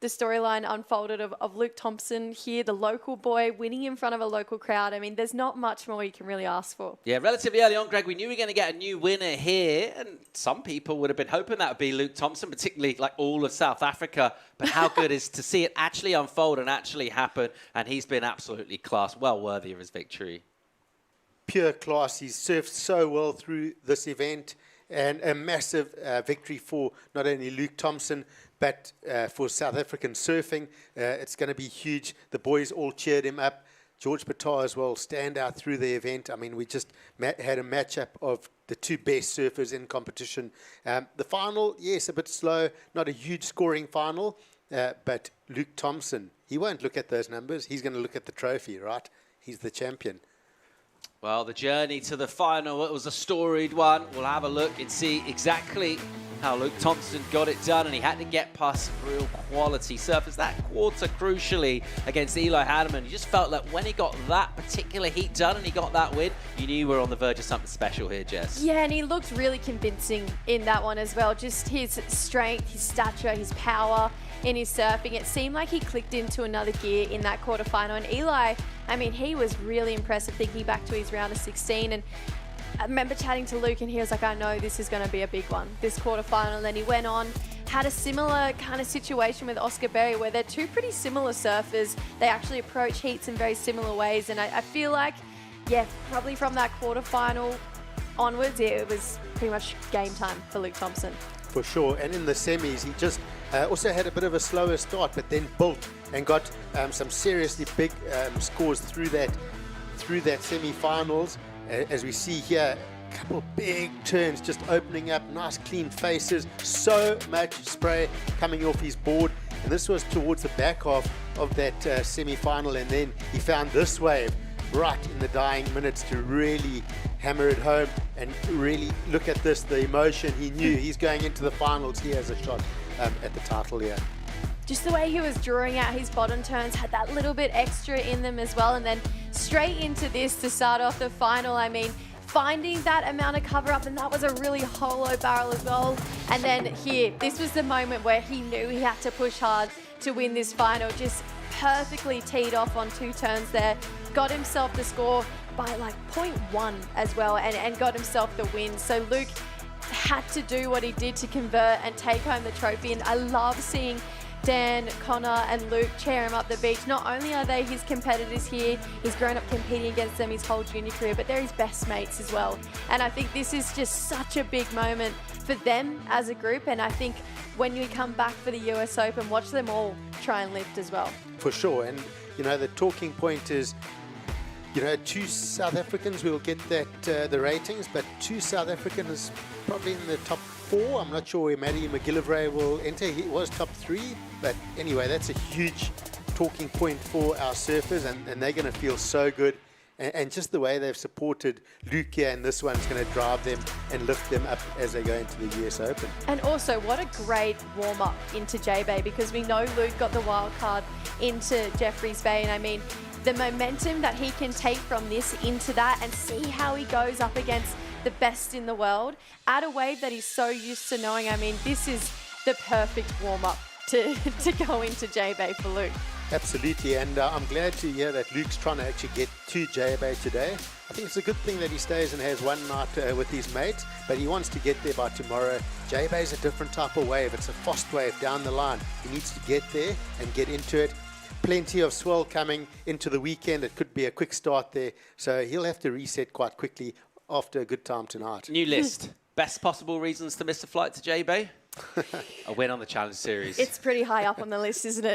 the storyline unfolded of Luke Thompson here, the local boy, winning in front of a local crowd. I mean, there's not much more you can really ask for. Yeah, relatively early on, Greg, we knew we were going to get a new winner here, and some people would have been hoping that would be Luke Thompson, particularly like all of South Africa. But how good is to see it actually unfold and actually happen, and he's been absolutely class, well worthy of his victory. Pure class. He's surfed so well through this event, and a massive victory for not only Luke Thompson, but for South African surfing. It's going to be huge. The boys all cheered him up. George Patar as well, stand out through the event. I mean, we just had a matchup of the two best surfers in competition. The final, yes, a bit slow, not a huge scoring final, but Luke Thompson, he won't look at those numbers. He's going to look at the trophy, right? He's the champion. Well, the journey to the final, it was a storied one. We'll have a look and see exactly how Luke Thompson got it done, and he had to get past real quality surfers. That quarter, crucially, against Eli Hanneman, you just felt like when he got that particular heat done and he got that win, you knew you were on the verge of something special here, Jess. Yeah, and he looked really convincing in that one as well. Just his strength, his stature, his power in his surfing. It seemed like he clicked into another gear in that quarterfinal. And Eli, I mean, he was really impressive thinking back to his round of 16. And I remember chatting to Luke and he was like, I know this is going to be a big one, this quarterfinal. And then he went on, had a similar kind of situation with Oscar Berry where they're two pretty similar surfers. They actually approach heats in very similar ways. And I feel like, yeah, probably from that quarterfinal onwards, it was pretty much game time for Luke Thompson. For sure. And in the semis, he just also had a bit of a slower start, but then built and got some seriously big scores through that semi-finals. As we see here, a couple of big turns just opening up, nice clean faces, so much spray coming off his board. And this was towards the back half of that semi-final, and then he found this wave right in the dying minutes to really hammer it home and really look at this, the emotion. He knew he's going into the finals. He has a shot at the title here. Just the way he was drawing out his bottom turns had that little bit extra in them as well. And then straight into this to start off the final. I mean, finding that amount of cover up, and that was a really hollow barrel as well. And then here, this was the moment where he knew he had to push hard to win this final. Just perfectly teed off on two turns there. Got himself the score by like 0.1 as well, and got himself the win. So Luke had to do what he did to convert and take home the trophy. And I love seeing Dan, Connor and Luke cheer him up the beach. Not only are they his competitors here, he's grown up competing against them his whole junior career, but they're his best mates as well. And I think this is just such a big moment for them as a group. And I think when we come back for the US Open, watch them all try and lift as well. For sure. And, you know, the talking point is, you know, two South Africans will get that the ratings, but two South Africans probably in the top 4. I'm not sure where Maddie McGillivray will enter. He was top 3, but anyway, that's a huge talking point for our surfers, and they're going to feel so good. And just the way they've supported Luke here, and this one's going to drive them and lift them up as they go into the US Open. And also, what a great warm-up into J-Bay, because we know Luke got the wild card into Jeffreys Bay, and I mean, the momentum that he can take from this into that and see how he goes up against the best in the world at a wave that he's so used to knowing. I mean, this is the perfect warm-up to go into J-Bay for Luke. Absolutely, and I'm glad to hear that Luke's trying to actually get to J-Bay today. I think it's a good thing that he stays and has one night with his mates, but he wants to get there by tomorrow. J-Bay's a different type of wave. It's a fast wave down the line. He needs to get there and get into it. Plenty of swell coming into the weekend. It could be a quick start there, so he'll have to reset quite quickly after a good time tonight. New list. Best possible reasons to miss a flight to J-Bay? A win on the Challenge Series. It's pretty high up on the list, isn't it?